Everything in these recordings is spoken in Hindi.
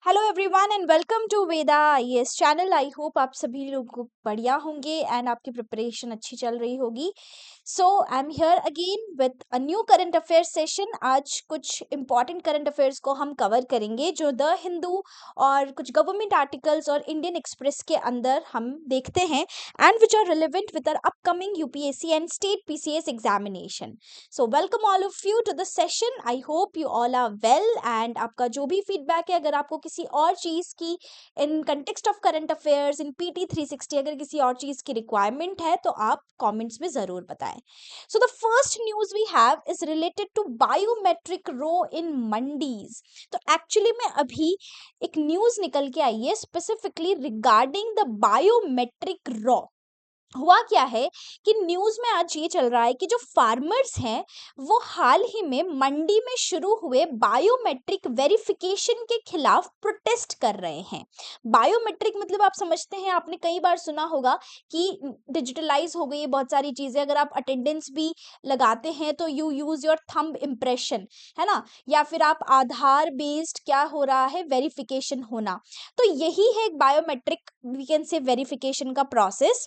Hello everyone and welcome to Veda IAS channel. I hope आप सभी लोग बढ़िया होंगे एंड आपकी प्रिपरेशन अच्छी चल रही होगी। So I am here again with a new current affairs session. आज कुछ इंपॉर्टेंट करंट अफेयर्स को हम कवर करेंगे जो द हिंदू और कुछ गवर्नमेंट आर्टिकल्स और इंडियन एक्सप्रेस के अंदर हम देखते हैं and which are relevant with our upcoming UPSC and state PCS examination. So welcome all of you to the session. I hope you all are well and आपका जो भी फीडबैक है, अगर आपको किसी और चीज़ की in context of current affairs in PT 360 अगर किसी और चीज़ की रिक्वायरमेंट है तो आप कमेंट्स में ज़रूर बताएं। So the first news we have is related to biometric row in mandis. तो एक्चुअली में अभी एक न्यूज़ निकल के आई है specifically regarding the biometric raw. हुआ क्या है कि न्यूज़ में आज ये चल रहा है कि जो फार्मर्स हैं वो हाल ही में मंडी में शुरू हुए बायोमेट्रिक वेरिफिकेशन के खिलाफ प्रोटेस्ट कर रहे हैं। बायोमेट्रिक मतलब आप समझते हैं, आपने कई बार सुना होगा कि डिजिटलाइज हो गई है बहुत सारी चीज़ें। अगर आप अटेंडेंस भी लगाते हैं तो you use your thumb impression, है ना, या फिर आप आधार बेस्ड क्या हो रहा है वेरिफिकेशन होना। तो यही है एक biometric we can say verification का प्रोसेस।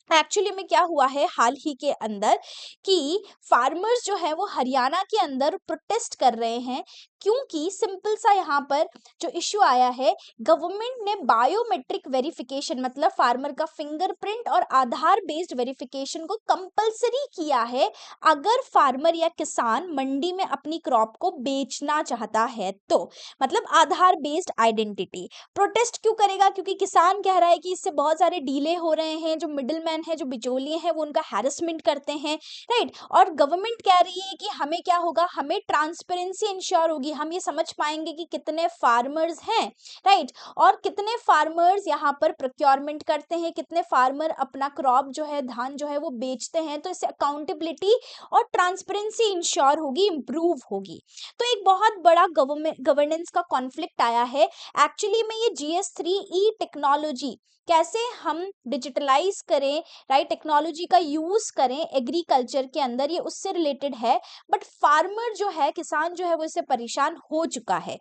एक्चुअली में क्या हुआ है हाल ही के अंदर कि फार्मर्स जो है वो हरियाणा के अंदर प्रोटेस्ट कर रहे हैं, क्योंकि सिंपल सा यहाँ पर जो इश्यू आया है, गवर्नमेंट ने बायोमेट्रिक वेरिफिकेशन मतलब फार्मर का फिंगरप्रिंट और आधार बेस्ड वेरिफिकेशन को कंपलसरी किया है अगर फार्मर या किसान मंडी में अपनी क्रॉप को बेचना चाहता है तो। मतलब आधार बेस्ड आइडेंटिटी। प्रोटेस्ट क्यों करेगा? क्योंकि किसान कह रहा है कि इससे बहुत सारे डीले हो रहे हैं, जो मिडिलमैन है, जो बिचौलिए हैं, वो उनका हैरेसमेंट करते हैं, राइट। और गवर्नमेंट कह रही है कि हमें क्या होगा, हमें ट्रांसपेरेंसी इंश्योर होगी, हम ये समझ पाएंगे कि कितने फार्मर्स हैं, राइट, और कितने फार्मर्स यहाँ पर प्रोक्योरमेंट करते हैं, कितने फार्मर अपना क्रॉप जो है, धान जो है वो बेचते हैं। तो इससे अकाउंटेबिलिटी और ट्रांसपेरेंसी इंश्योर होगी, इंप्रूव होगी। तो एक बहुत बड़ा गवर्नेंस का कॉन्फ्लिक्ट आया है। एक्चुअली में ये GS3E टेक्नोलॉजी कैसे हम डिजिटलाइज करें, राइट, टेक्नोलॉजी का यूज करें एग्रीकल्चर के अंदर, ये उससे रिलेटेड है। बट फार्मर जो है, किसान जो है, वो इससे परेशान हो चुका है।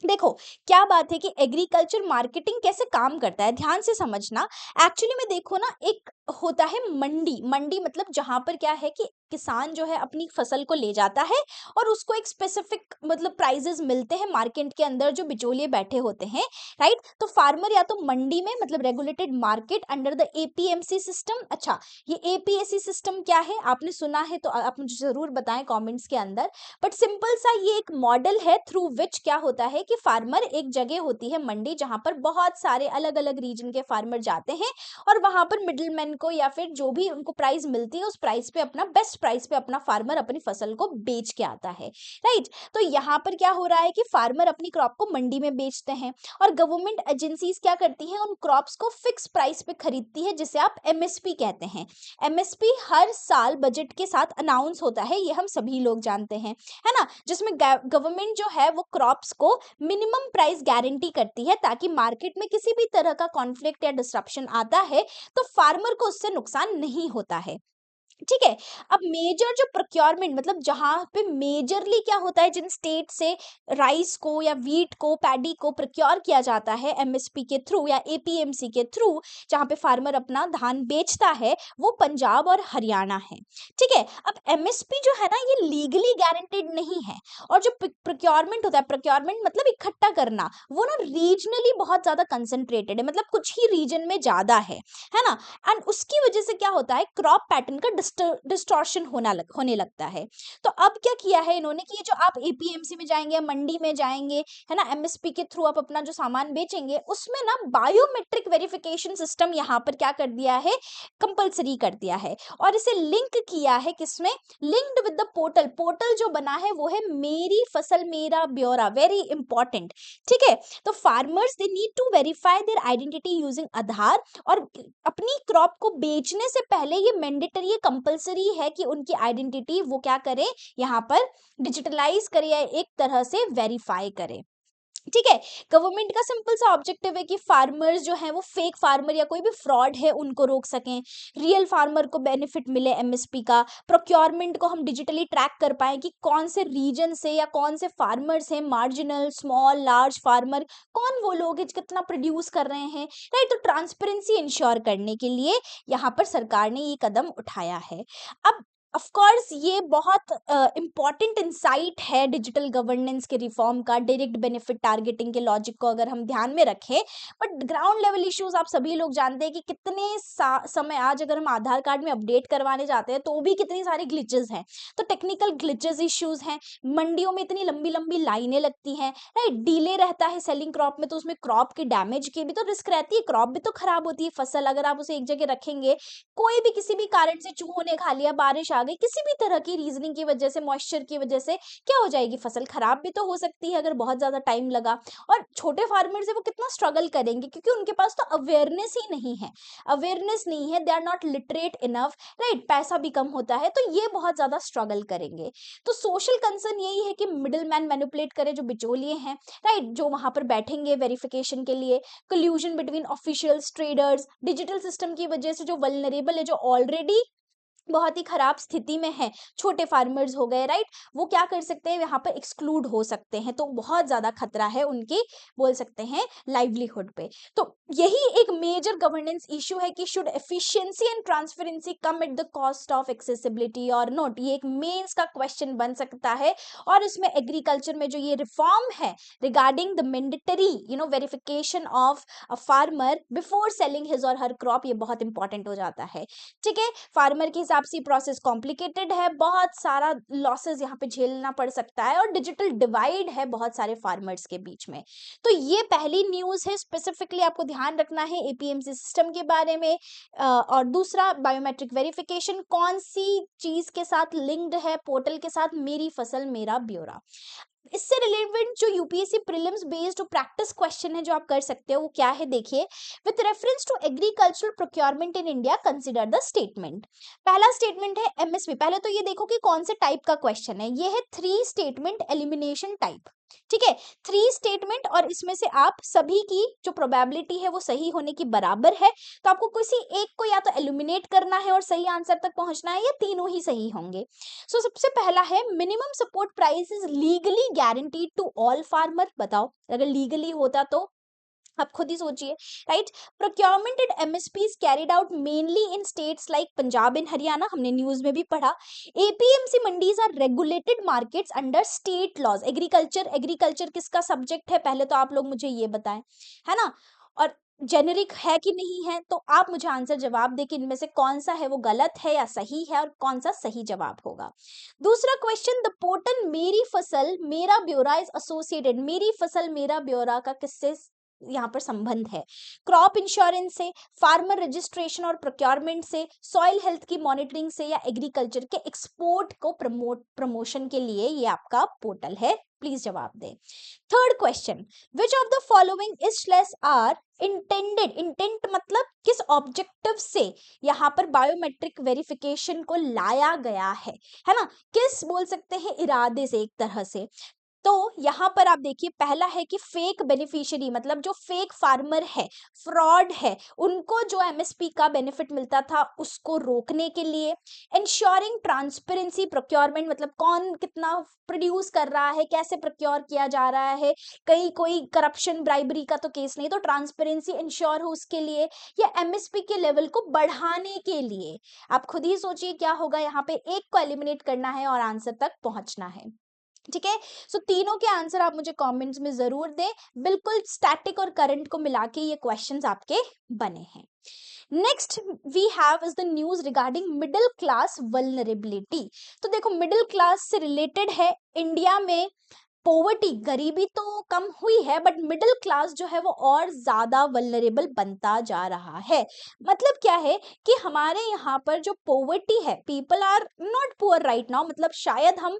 देखो क्या बात है कि एग्रीकल्चर मार्केटिंग कैसे काम करता है, ध्यान से समझना। एक्चुअली में देखो ना, एक होता है मंडी। मंडी मतलब जहां पर क्या है कि किसान जो है अपनी फसल को ले जाता है और उसको एक स्पेसिफिक मतलब प्राइजेस मिलते हैं मार्केट के अंदर, जो बिचौलिए बैठे होते हैं, राइट। तो फार्मर या तो मंडी में मतलब regulated market under the APMC system. अच्छा, ये APSC सिस्टम क्या है, आपने सुना है तो आप मुझे जरूर बताएं कॉमेंट्स के अंदर। बट सिंपल सा ये एक मॉडल है थ्रू विच क्या होता है कि फार्मर, एक जगह होती है मंडी जहां पर बहुत सारे अलग अलग रीजन के फार्मर जाते हैं और वहां पर मिडिलमैन को या फिर जो भी उनको प्राइस मिलती है उस प्राइस पे, अपना बेस्ट प्राइस पे अपना फार्मर अपनी फसल को बेच के आता है, राइट। तो यहाँ पर क्या हो रहा है कि फार्मर अपनी क्रॉप को मंडी में बेचते हैं और गवर्नमेंट एजेंसीज क्या करती हैं, उन क्रॉप्स को फिक्स प्राइस पे खरीदती है, जिसे आप MSP कहते हैं। MSP हर साल बजट के साथ अनाउंस होता है, ये हम सभी लोग जानते हैं, है ना, जिसमें गवर्नमेंट जो है वो क्रॉप्स को मिनिमम प्राइस गारंटी करती है ताकि मार्केट में किसी भी तरह का कॉन्फ्लिक्ट या डिसरप्शन आता है तो फार्मर को उससे नुकसान नहीं होता है। ठीक है। अब मेजर जो प्रोक्योरमेंट मतलब जहां पे मेजरली क्या होता है, जिन स्टेट से राइस को या वीट को, पैडी को प्रोक्योर किया जाता है MSP के थ्रू या APMC के थ्रू, जहां पे फार्मर अपना धान बेचता है, वो पंजाब और हरियाणा है। ठीक है। अब MSP जो है ना, ये लीगली गारंटेड नहीं है। और जो प्रोक्योरमेंट होता है, प्रोक्योरमेंट मतलब इकट्ठा करना, वो ना रीजनली बहुत ज्यादा कंसंट्रेटेड है, मतलब कुछ ही रीजन में ज्यादा है ना। एंड उसकी वजह से क्या होता है, क्रॉप पैटर्न का डिस्टॉर्शन होने लगता है। तो अब क्या किया है इन्होंने कि ये जो आप APMC में जाएंगे, मंडी में जाएंगे, है ना, MSP के थ्रू आप अपना जो सामान बेचेंगे, उसमें ना बायोमेट्रिक वेरिफिकेशन सिस्टम यहाँ पर क्या कर दिया है, कंपलसरी कर दिया है। और इसे लिंक किया है किसमें, linked with the portal. Portal जो बना है वो है मेरी फसल मेरा ब्यौरा, वेरी इंपॉर्टेंट। ठीक है। तो farmers they need to verify their identity using Aadhaar, और अपनी क्रॉप को बेचने से पहले ये मैंडेटरी, ये कंपलसरी है कि उनकी आइडेंटिटी वो क्या करे, यहाँ पर डिजिटलाइज करे या एक तरह से वेरीफाई करे। ठीक है। गवर्नमेंट का सिंपल सा ऑब्जेक्टिव है कि फार्मर्स जो हैं वो फेक फार्मर या कोई भी फ्रॉड है उनको रोक सकें, रियल फार्मर को बेनिफिट मिले एमएसपी का, प्रोक्योरमेंट को हम डिजिटली ट्रैक कर पाए कि कौन से रीजन से या कौन से फार्मर्स हैं, मार्जिनल, स्मॉल, लार्ज फार्मर, कौन वो लोग हैं कितना प्रोड्यूस कर रहे हैं, राइट। तो ट्रांसपेरेंसी इंश्योर करने के लिए यहाँ पर सरकार ने ये कदम उठाया है। अब ऑफ कोर्स ये बहुत इंपॉर्टेंट इंसाइट है डिजिटल गवर्नेंस के रिफॉर्म का, डायरेक्ट बेनिफिट टारगेटिंग के लॉजिक को अगर हम ध्यान में रखें, बट ग्राउंड लेवल इश्यूज आप सभी लोग जानते हैं कि कितने समय आज अगर हम आधार कार्ड में अपडेट करवाने जाते हैं तो भी कितनी सारी ग्लिचेस हैं, तो टेक्निकल ग्लिचेस इश्यूज हैं, मंडियों में इतनी लंबी लंबी लाइनें लगती हैं, राइट, डिले रहता है सेलिंग क्रॉप में, तो उसमें क्रॉप के डैमेज की भी तो रिस्क रहती है, क्रॉप भी तो खराब होती है, फसल अगर आप उसे एक जगह रखेंगे, कोई भी किसी भी कारण से चूहों ने खा लिया, बारिश आ गई, किसी भी तरह की रीजनिंग की वजह से, मॉइस्चर की वजह से क्या हो जाएगी, फसल खराब भी तो हो सकती है अगर बहुत ज्यादा टाइम लगा। और छोटे फार्मर्स है वो कितना स्ट्रगल करेंगे क्योंकि उनके पास तो अवेयरनेस ही नहीं है, अवेयरनेस नहीं है, they are not literate enough, right, पैसा भी कम होता है, तो ये बहुत ज्यादा स्ट्रगल करेंगे। तो सोशल कंसर्न यही है कि मिडिल मैन मैनिपुलेट करे, जो बिचौलिए हैं, राइट, जो वहां पर बैठेंगे वेरिफिकेशन के लिए, collusion between officials, traders, digital system की वजह से जो वल्नरेबल है, जो ऑलरेडी बहुत ही खराब स्थिति में है, छोटे फार्मर्स हो गए, राइट, वो क्या कर सकते हैं, यहाँ पर एक्सक्लूड हो सकते हैं, तो बहुत ज्यादा खतरा है उनकी, बोल सकते हैं, लाइवलीहुड पे। तो यही एक मेजर गवर्नेंस इशू है कि should efficiency and transparency come at the cost of accessibility और नॉट, ये एक मेंस का क्वेश्चन बन सकता है। और इसमें एग्रीकल्चर में जो ये रिफॉर्म है regarding the mandatory verification of a farmer before selling his और हर क्रॉप, ये बहुत इंपॉर्टेंट हो जाता है। ठीक है, फार्मर के हिसाब से प्रोसेस कॉम्प्लिकेटेड है, बहुत सारा लॉसेस यहाँ पे झेलना पड़ सकता है, और डिजिटल डिवाइड है बहुत सारे फार्मर्स के बीच में। तो ये पहली न्यूज है, स्पेसिफिकली आपको ध्यान रखना है एपीएमसी सिस्टम के बारे में। और दूसरा, बायोमेट्रिक वेरिफिकेशन कौन सी चीज के साथ लिंक्ड है, पोर्टल के साथ, मेरी फसल मेरा ब्यौरा। इससे रिलेवेंट जो UPSC prelims based practice question है जो आप कर सकते हो वो क्या है, देखिए, with reference to agricultural procurement in India consider the statement. पहला स्टेटमेंट है एमएसपी, पहले तो ये देखो कि कौन से टाइप का क्वेश्चन है, ये है 3 स्टेटमेंट एलिमिनेशन टाइप। ठीक है, 3 स्टेटमेंट, और इसमें से आप सभी की जो प्रोबेबिलिटी है वो सही होने की बराबर है, तो आपको किसी एक को या तो एलिमिनेट करना है और सही आंसर तक पहुंचना है, या तीनों ही सही होंगे। सो सबसे पहला है minimum support price is legally guaranteed to all farmer. बताओ, अगर लीगली होता तो आप खुद ही सोचिए, right. Procurement and MSP is carried out mainly in states like Punjab and Haryana, हमने न्यूज में भी पढ़ा। APMC mandis are regulated markets under state laws. Agriculture किसका सब्जेक्ट है, पहले तो आप लोग मुझे ये बताएं, है ना। और जेनेरिक है कि नहीं है, तो आप मुझे आंसर जवाब दे कि इनमें से कौन सा है वो गलत है या सही है, और कौन सा सही जवाब होगा। दूसरा क्वेश्चन, द पोर्टल मेरी फसल मेरा ब्यौरा इज एसोसिएटेड, मेरी फसल मेरा ब्यौरा का किससे यहाँ पर संबंध है, क्रॉप इंश्योरेंस से, फार्मर रजिस्ट्रेशन और प्रोक्योरमेंट से, सॉइल हेल्थ की मॉनिटरिंग से, या एग्रीकल्चर के एक्सपोर्ट को प्रमोशन के लिए ये आपका पोर्टल है। प्लीज जवाब दें। Third question, which of the following is less or intended, intent मतलब किस ऑब्जेक्टिव से यहाँ पर बायोमेट्रिक वेरिफिकेशन को लाया गया है ना, किस बोल सकते हैं इरादे से एक तरह से। तो यहाँ पर आप देखिए, पहला है कि फेक बेनिफिशियरी, मतलब जो फेक फार्मर है, फ्रॉड है, उनको जो एमएसपी का बेनिफिट मिलता था उसको रोकने के लिए। इंश्योरिंग ट्रांसपेरेंसी प्रोक्योरमेंट, मतलब कौन कितना प्रोड्यूस कर रहा है, कैसे प्रोक्योर किया जा रहा है, कहीं कोई करप्शन ब्राइबरी का तो केस नहीं, तो ट्रांसपेरेंसी इंश्योर हो उसके लिए, या एमएसपी के लेवल को बढ़ाने के लिए। आप खुद ही सोचिए क्या होगा, यहाँ पे एक को एलिमिनेट करना है और आंसर तक पहुंचना है। ठीक है, सो तीनों के आंसर आप मुझे कमेंट्स में जरूर दें, बिल्कुल स्टैटिक और करंट को मिला के ये क्वेश्चंस आपके बने हैं। Next we have is the news regarding middle class vulnerability. तो देखो, मिडिल क्लास से रिलेटेड है, इंडिया में पॉवर्टी, गरीबी तो कम हुई है, बट मिडिल क्लास जो है वो और ज्यादा वल्नरेबल बनता जा रहा है। मतलब क्या है कि हमारे यहाँ पर जो पॉवर्टी है, people are not poor right now, मतलब शायद हम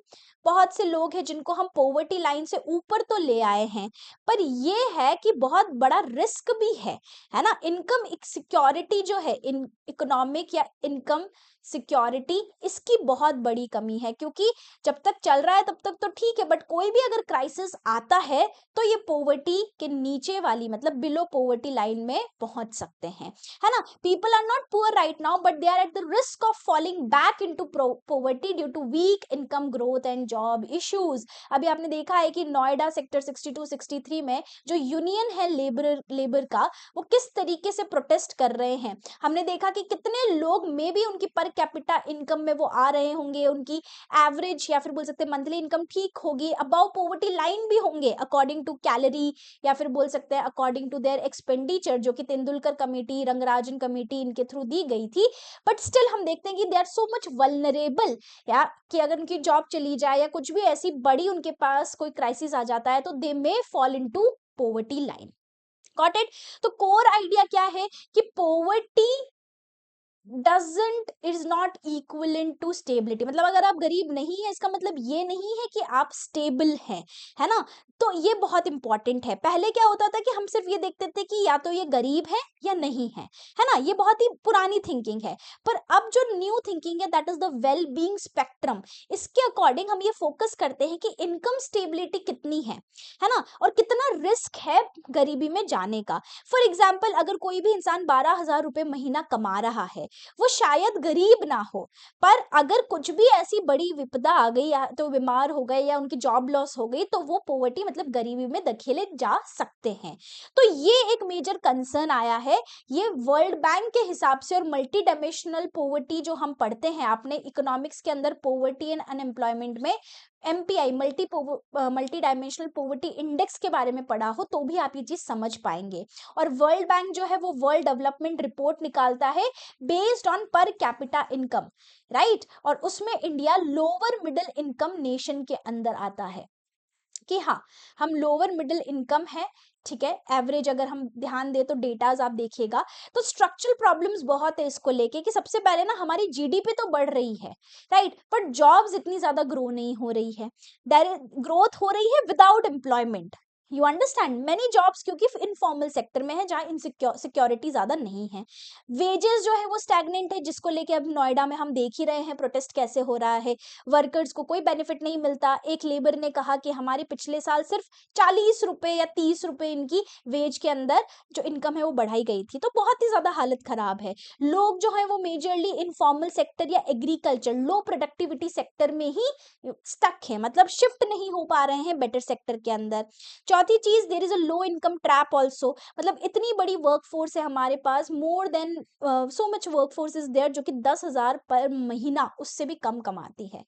बहुत से लोग हैं जिनको हम पॉवर्टी लाइन से ऊपर तो ले आए हैं, पर ये है कि बहुत बड़ा रिस्क भी है ना। इनकम सिक्योरिटी जो है, इन इकोनॉमिक या इनकम सिक्योरिटी, इसकी बहुत बड़ी कमी है, क्योंकि जब तक चल रहा है तब तक तो ठीक है, बट कोई भी अगर क्राइसिस आता है तो ये पॉवर्टी के नीचे वाली, मतलब बिलो पॉवर्टी लाइन में पहुंच सकते हैं, है ना। People are not poor right now, but they are at the risk of falling back into poverty due to weak income growth and job issues. अभी आपने देखा है कि नोएडा सेक्टर 62 63 में जो यूनियन है लेबर का, वो किस तरीके से प्रोटेस्ट कर रहे हैं। हमने देखा कि कितने लोग में भी उनकी पर कैपिटा इनकम में वो आ रहे होंगे, उनकी एवरेज या फिर बोल सकते हैं मंथली इनकम ठीक होगी, अबव पॉवर्टी लाइन भी होंगे अकॉर्डिंग टू कैलोरी, या फिर बोल सकते हैं अकॉर्डिंग टू देयर एक्सपेंडिचर, जो कि तेंदुलकर कमेटी, रंगराजन कमेटी, इनके थ्रू दी गई थी। बट स्टिल हम देखते हैं कि they are so much vulnerable, या कि अगर उनकी जॉब चली जाए या कुछ भी ऐसी बड़ी उनके पास कोई क्राइसिस आ जाता है तो they may fall into poverty line. Got it. तो कोर आइडिया क्या है कि poverty doesn't is not equivalent to stability, मतलब अगर आप गरीब नहीं है इसका मतलब ये नहीं है कि आप स्टेबल हैं, है ना। तो ये बहुत इंपॉर्टेंट है। पहले क्या होता था कि हम सिर्फ ये देखते थे कि या तो ये गरीब है या नहीं है ना। ये बहुत ही पुरानी थिंकिंग है, पर अब जो न्यू थिंकिंग है that is the well being spectrum. इसके अकॉर्डिंग हम ये फोकस करते हैं कि इनकम स्टेबिलिटी कितनी है ना, और कितना रिस्क है गरीबी में जाने का। फॉर एग्जाम्पल, अगर कोई भी इंसान 12,000 रुपए महीना कमा रहा है, वो शायद गरीब ना हो, पर अगर कुछ भी ऐसी बड़ी विपदा आ गई, या तो बीमार हो गए या उनकी जॉब लॉस हो गई, तो वो पॉवर्टी मतलब गरीबी में धकेले जा सकते हैं। तो ये एक मेजर कंसर्न आया है। ये वर्ल्ड बैंक के हिसाब से, और मल्टी डायमेंशनल पॉवर्टी जो हम पढ़ते हैं, आपने इकोनॉमिक्स के अंदर पॉवर्टी एंड अनएम्प्लॉयमेंट में MPI multi dimensional poverty index के बारे में पढ़ा हो तो भी आप ये चीज समझ पाएंगे। और वर्ल्ड बैंक जो है वो वर्ल्ड डेवलपमेंट रिपोर्ट निकालता है based on per capita income, right, और उसमें India lower middle income nation के अंदर आता है, कि हाँ हम लोअर मिडिल इनकम है, ठीक है। एवरेज अगर हम ध्यान दें तो डेटाज आप देखिएगा, तो स्ट्रक्चरल प्रॉब्लम्स बहुत है इसको लेके, कि सबसे पहले ना हमारी GDP तो बढ़ रही है, राइट, बट जॉब्स इतनी ज्यादा ग्रो नहीं हो रही है। ग्रोथ हो रही है without employment, you understand, many jobs क्योंकि इनफॉर्मल सेक्टर में है जहाँ सिक्योरिटी ज्यादा नहीं है। वेजेस जो है वो स्टैग्नेंट है, जिसको लेके अब नोएडा में हम देख ही रहे हैं प्रोटेस्ट कैसे हो रहा है। वर्कर्स को कोई बेनिफिट नहीं मिलता। एक लेबर ने कहा कि हमारे पिछले साल सिर्फ 40 रुपए या 30 रुपए इनकी वेज के अंदर जो इनकम है वो बढ़ाई गई थी, तो बहुत ही ज्यादा हालत खराब है। लोग जो है वो मेजरली इनफॉर्मल सेक्टर या एग्रीकल्चर, लो प्रोडक्टिविटी सेक्टर में ही स्टक है, मतलब शिफ्ट नहीं हो पा रहे हैं बेटर सेक्टर के अंदर। चौथी चीज, there is a low income trap also, मतलब इतनी बड़ी वर्कफोर्स है हमारे पास, more than so much workforce is there, जो कि 10,000 पर महीना उससे भी कम कमाती है।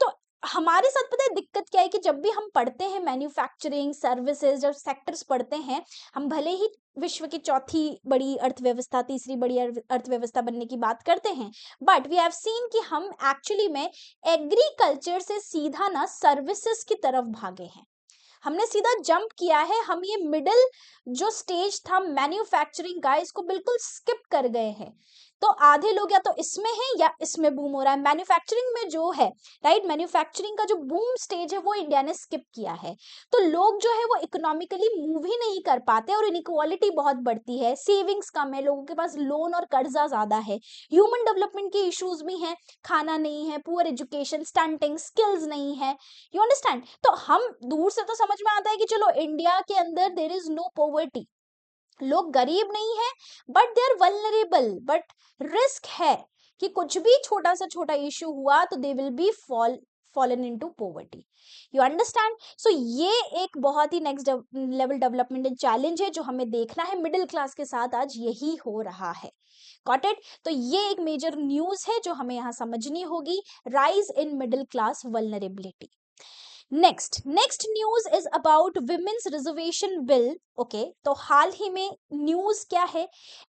तो हमारे साथ पता है दिक्कत क्या है, कि जब भी हम पढ़ते हैं मैन्युफैक्चरिंग सर्विसेज, जब सेक्टर्स पढ़ते हैं, हम भले ही विश्व की चौथी बड़ी अर्थव्यवस्था, तीसरी बड़ी अर्थव्यवस्था बनने की बात करते हैं, बट वी हैव सीन कि हम एक्चुअली में एग्रीकल्चर से सीधा ना सर्विसेज की तरफ भागे हैं। हमने सीधा जंप किया है, हम ये मिडिल जो स्टेज था मैन्युफैक्चरिंग का, इसको बिल्कुल स्किप कर गए हैं। तो आधे लोग या तो इसमें हैं या इसमें बूम हो रहा है। मैन्युफैक्चरिंग में जो है, राइट, मैन्युफैक्चरिंग का जो बूम स्टेज है वो इंडिया ने स्किप किया है। तो लोग जो है वो इकोनॉमिकली मूव ही नहीं कर पाते, और इनइक्वालिटी बहुत बढ़ती है, सेविंग्स कम है, लोगों के पास लोन और कर्जा ज्यादा है, ह्यूमन डेवलपमेंट के इश्यूज भी हैं, खाना नहीं है, पुअर एजुकेशन, स्टंटिंग, स्किल्स नहीं है, यू अंडरस्टैंड। तो हम दूर से तो समझ में आता है कि चलो इंडिया के अंदर देयर इज नो पॉवर्टी, लोग गरीब नहीं है, but they are vulnerable, but risk है कि कुछ भी छोटा सा छोटा इश्यू हुआ तो they will be fallen into poverty, you understand. So ये एक बहुत ही नेक्स्ट लेवल डेवलपमेंट चैलेंज है जो हमें देखना है, मिडिल क्लास के साथ आज यही हो रहा है। Got it. तो ये एक मेजर न्यूज है जो हमें यहाँ समझनी होगी, rise in middle class vulnerability. Next news is about women's reservation bill. Okay, तो हाल ही में न्यूज क्या है,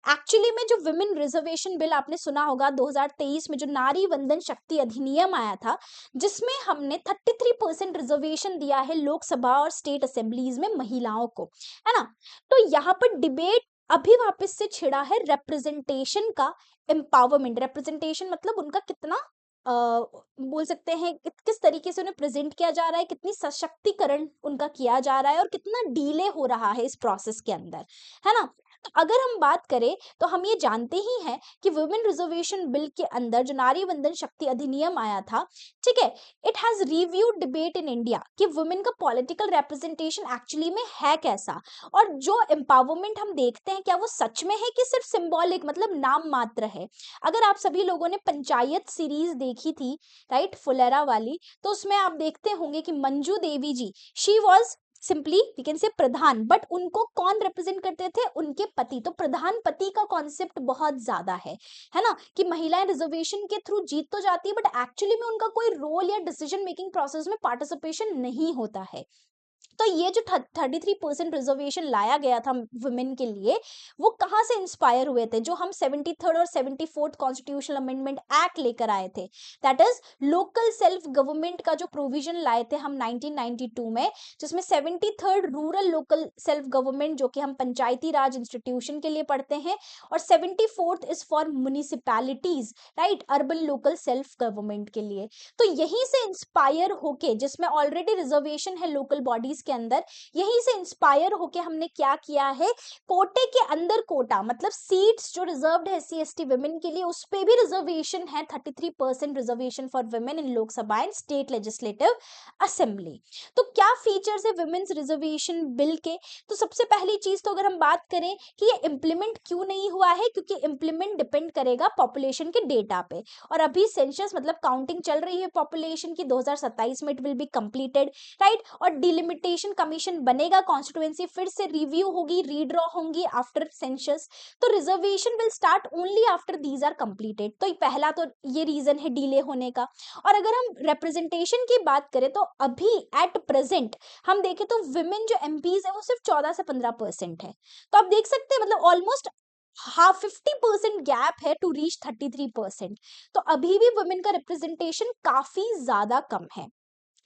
एक्चुअली में जो विमेन रिजर्वेशन बिल आपने सुना होगा 2023 में, जो नारी वंदन शक्ति अधिनियम आया था, जिसमें हमने 33% रिजर्वेशन दिया है लोकसभा और स्टेट असेंबलीज में महिलाओं को, है ना। तो यहाँ पर डिबेट अभी वापस से छिड़ा है रिप्रेजेंटेशन का, एम्पावरमेंट, रिप्रेजेंटेशन मतलब उनका कितना बोल सकते हैं किस तरीके से उन्हें प्रेजेंट किया जा रहा है, कितनी सशक्तिकरण उनका किया जा रहा है और कितना डीले हो रहा है इस प्रोसेस के अंदर, है ना। तो अगर हम बात करें तो हम ये जानते ही हैं कि वुमेन रिजर्वेशन बिल के अंदर जो नारी वंदन शक्ति अधिनियम आया था, ठीक है, it has reviewed debate in India कि वुमेन का पॉलिटिकल रिप्रेजेंटेशन एक्चुअली में है कैसा, और जो एम्पावरमेंट हम देखते हैं क्या वो सच में है कि सिर्फ सिंबॉलिक मतलब नाम मात्र है। अगर आप सभी लोगों ने पंचायत सीरीज देखी थी, राइट, फुलेरा वाली, तो उसमें आप देखते होंगे कि Manju Devi ji, she was simply we can say pradhan, but उनको कौन रिप्रेजेंट करते थे, उनके पति। तो प्रधान पति का कॉन्सेप्ट बहुत ज्यादा है ना, कि महिलाएं रिजर्वेशन के थ्रू जीत तो जाती है बट एक्चुअली में उनका कोई रोल या डिसीजन मेकिंग प्रोसेस में पार्टिसिपेशन नहीं होता है। तो ये जो 33% रिजर्वेशन लाया गया था वुमेन के लिए, वो कहाँ से इंस्पायर हुए थे, जो हम 73rd और 74th कॉन्स्टिट्यूशनल अमेंडमेंट एक्ट लेकर आए थे, that is local self government का जो प्रोविजन लाए थे हम 1992 में, जिसमें 73rd rural local self government जो कि हम पंचायती राज इंस्टीट्यूशन के लिए पढ़ते हैं, और 74th is for municipalities, right, urban local self government के लिए। तो यहीं से इंस्पायर होके, जिसमें ऑलरेडी रिजर्वेशन है लोकल बॉडीज के अंदर, यहीं से इंस्पायर होके हमने क्या किया है, कोटे के अंदर कोटा, मतलब सीट्स जो रिजर्व्ड है SC ST वुमेन के लिए, उस पे भी रिजर्वेशन है, 33% reservation for women in Lok Sabha and state legislative assembly. तो क्या फीचर्स है वुमेन्स रिजर्वेशन बिल के, तो सबसे पहली चीज तो अगर हम बात करें कि ये इंप्लीमेंट क्यों नहीं हुआ है, क्योंकि इंप्लीमेंट डिपेंड करेगा पॉपुलेशन के डेटा पे, और अभी सेंसस मतलब काउंटिंग चल रही है पॉपुलेशन की, 2027 में it will be completed, right, और डिलिमिटेशन कमीशन बनेगा, कॉन्स्टिट्यूएंसी फिर से रिव्यू होगी, रीड्रॉ होंगी आफ्टर सेंसस। तो reservation will start only after these are completed. तो पहला तो ये रीजन है डिले होने का। और अगर हम रिप्रेजेंटेशन की बात करें तो अभी एट प्रेजेंट हम देखें तो विमेन जो MPs है वो सिर्फ 14 से 15% है। तो आप देख सकते हैं मतलब ऑलमोस्ट हाफ 50% गैप है टू रीच 33%। तो अभी भी वुमेन का रिप्रेजेंटेशन काफी ज्यादा कम है।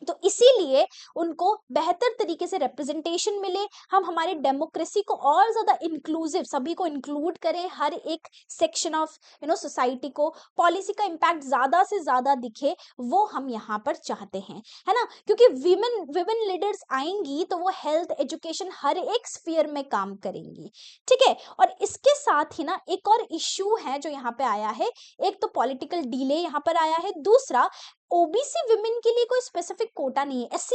तो इसीलिए उनको बेहतर तरीके से रिप्रेजेंटेशन मिले, हम हमारे डेमोक्रेसी को और ज्यादा इंक्लूसिव, सभी को इंक्लूड करें, हर एक सेक्शन ऑफ सोसाइटी को, पॉलिसी का इम्पैक्ट ज्यादा से ज्यादा दिखे, वो हम यहाँ पर चाहते हैं, है ना। क्योंकि विमेन लीडर्स आएंगी तो वो हेल्थ एजुकेशन हर एक स्फीयर में काम करेंगी, ठीक है। और इसके साथ ही ना एक और इश्यू है जो यहाँ पे आया है, एक तो पॉलिटिकल डिले यहाँ पर आया है, दूसरा ओबीसी विमेन के लिए कोई स्पेसिफिक कोटा नहीं है, SC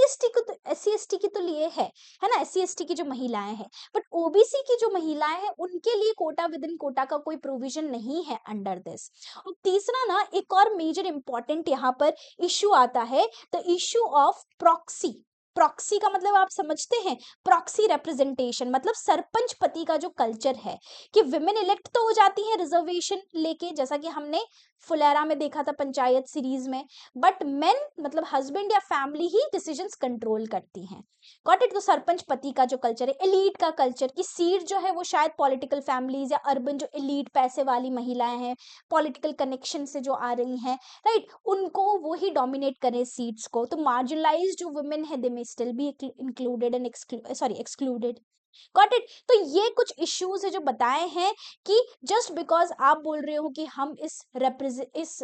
ST की तो लिए है ना, SC ST की जो महिलाएं हैं, बट ओबीसी की जो महिलाएं हैं उनके लिए कोटा विद इन कोटा का कोई प्रोविजन नहीं है अंडर दिस। और तीसरा ना एक और मेजर इंपॉर्टेंट यहाँ पर इश्यू आता है, the issue of proxy. Proxy का मतलब आप समझते हैं, प्रॉक्सी रिप्रेजेंटेशन मतलब सरपंच पति का जो कल्चर है, कि विमेन इलेक्ट तो हो जाती है रिजर्वेशन लेके, जैसा कि हमने फुलेरा में देखा था पंचायत सीरीज में, बट मेन मतलब हस्बैंड या फैमिली ही डिसीजंस कंट्रोल करती हैं। Got it. तो सरपंच पति का जो कल्चर है, एलीट का कल्चर, की सीट जो है वो शायद पॉलिटिकल फैमिलीज या अर्बन जो एलीट पैसे वाली महिलाएं हैं, पॉलिटिकल कनेक्शन से जो आ रही हैं, राइट, उनको वो ही डोमिनेट करें सीट्स को। तो मार्जिनलाइज जो वुमेन है they may still be included and excluded. Got it. तो ये कुछ इश्यूज है जो बताए हैं कि जस्ट बिकॉज आप बोल रहे हो कि हम इस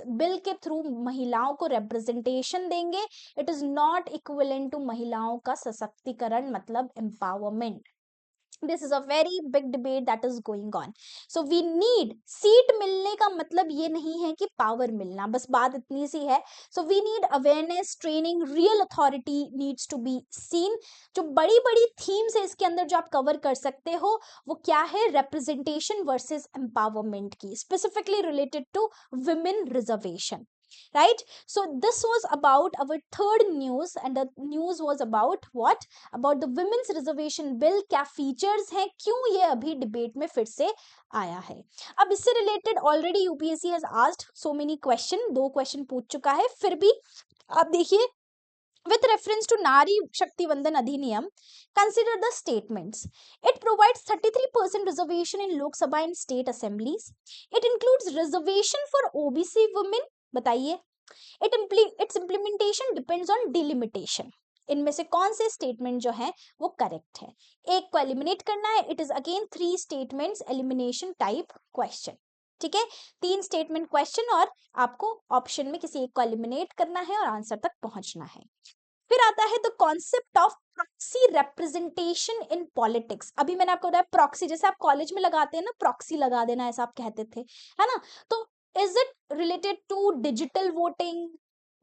बिल के थ्रू महिलाओं को रिप्रेजेंटेशन देंगे, it is not equivalent to महिलाओं का सशक्तिकरण मतलब empowerment. This is a very big debate that is going on. So we need, seat मिलने का मतलब ये नहीं है कि पावर मिलना, बस बात इतनी सी है। So we need awareness, training, real authority needs to be seen. जो बड़ी बड़ी थीम्स है इसके अंदर जो आप कवर कर सकते हो वो क्या है, रिप्रेजेंटेशन वर्सेस एम्पावरमेंट की, specifically related to women reservation, right? So this was about our third news, and the news was about what, about the women's reservation bill, क्या फीचर्स हैं, क्यों ये अभी डिबेट में फिर से आया है। अब इससे related already UPSC has asked so many question, 2 question पूछ चुका है, फिर भी आप देखिए, with reference to Nari Shakti Vandan Adhiniyam, consider the statements. It provides 33% reservation in Lok Sabha and state assemblies. It includes reservation for OBC women. बताइए, its implementation depends on delimitation. इनमें से कौन से स्टेटमेंट जो है वो करेक्ट है, एक को एलिमिनेट करना है, it is again 3 statements, elimination type question. ठीक है, 3 स्टेटमेंट क्वेश्चन और आपको ऑप्शन में किसी एक को एलिमिनेट करना है और आंसर तक पहुंचना है। फिर आता है the concept of proxy representation in politics. अभी मैंने आपको बताया प्रॉक्सी, जैसे आप कॉलेज में लगाते हैं ना, प्रॉक्सी लगा देना, ऐसा आप कहते थे, है ना। तो is it related to digital voting,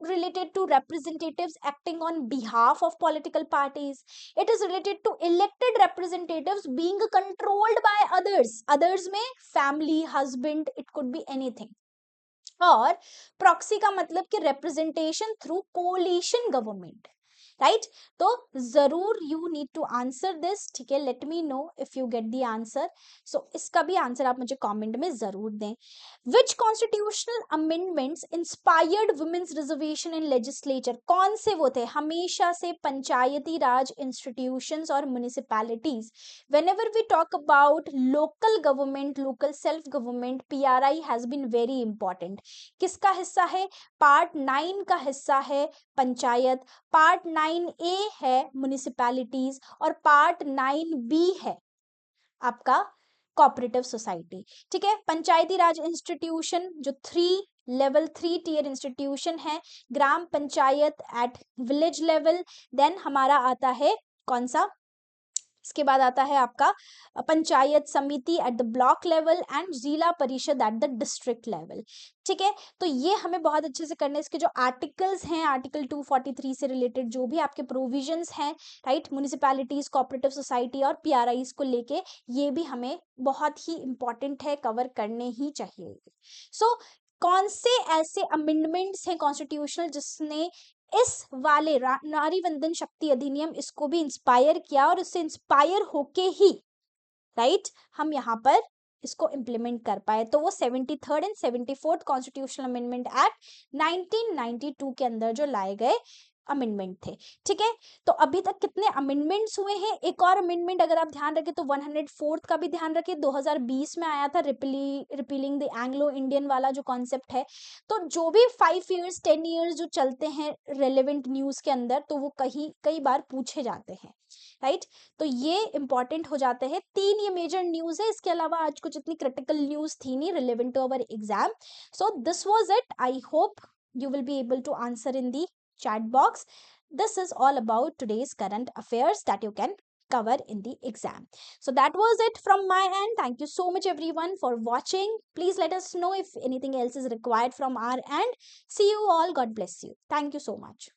related to representatives acting on behalf of political parties? It is related to elected representatives being controlled by others में family, husband, it could be anything. और प्रॉक्सी का मतलब कि representation through coalition government, right. तो जरूर you need to answer this, ठीक है। Let me know if you get the answer. So इसका भी आंसर आप मुझे कमेंट में जरूर दें। Which constitutional amendments inspired women's reservation in legislature? कौन से वो थे? हमेशा से पंचायती राज इंस्टीट्यूशंस और municipalities, whenever we talk about local government, local self government, PRI has been very important. किसका हिस्सा है? पार्ट 9 का हिस्सा है पंचायत, पार्ट 9A है म्युनिसिपैलिटीज और पार्ट 9B है आपका कोऑपरेटिव सोसाइटी, ठीक है। पंचायती राज इंस्टीट्यूशन जो लेवल 3 टियर इंस्टीट्यूशन है, gram panchayat at village level, then हमारा आता है कौन सा, इसके बाद आता है आपका पंचायत समिति at the block level and जिला परिषद एट द डिस्ट्रिक्ट लेवल, ठीक है। तो ये हमें बहुत अच्छे से करने, इसके जो आर्टिकल्स हैं, आर्टिकल 243 से रिलेटेड जो भी आपके प्रोविजंस हैं, राइट, म्युनिसिपैलिटीज, कोऑपरेटिव सोसाइटी और पीआरआईज को लेके, ये भी हमें बहुत ही इंपॉर्टेंट है, कवर करने ही चाहिए। सो कौन से ऐसे अमेंडमेंट्स हैं कॉन्स्टिट्यूशनल जिसने इस वाले नारी वंदन शक्ति अधिनियम इसको भी इंस्पायर किया और इससे इंस्पायर होके ही, राइट, हम यहाँ पर इसको इम्प्लीमेंट कर पाए? तो वो 73rd and 74th constitutional amendment act 1992 के अंदर जो लाए गए अमेंडमेंट थे, ठीक है। तो अभी तक कितने अमेंडमेंट्स हुए हैं? एक और अमेंडमेंट अगर आप ध्यान रखें तो 104th का भी ध्यान रखें, 2020 में आया था, रिपीलिंग द एंग्लो इंडियन वाला जो कॉन्सेप्ट है। तो जो भी 5 ईयर्स 10 ईयर्स जो चलते हैं रेलेवेंट न्यूज के अंदर, तो वो कई बार पूछे जाते हैं, राइट। तो ये इंपॉर्टेंट हो जाते हैं। 3 ये मेजर न्यूज है, इसके अलावा आज कुछ इतनी क्रिटिकल न्यूज थी नहीं relevant to our exam. So this was it. I hope you will be able to answer in the chat box. This is all about today's current affairs that you can cover in the exam. So that was it from my end. Thank you so much everyone for watching. Please let us know if anything else is required from our end. See you all. God bless you. Thank you so much.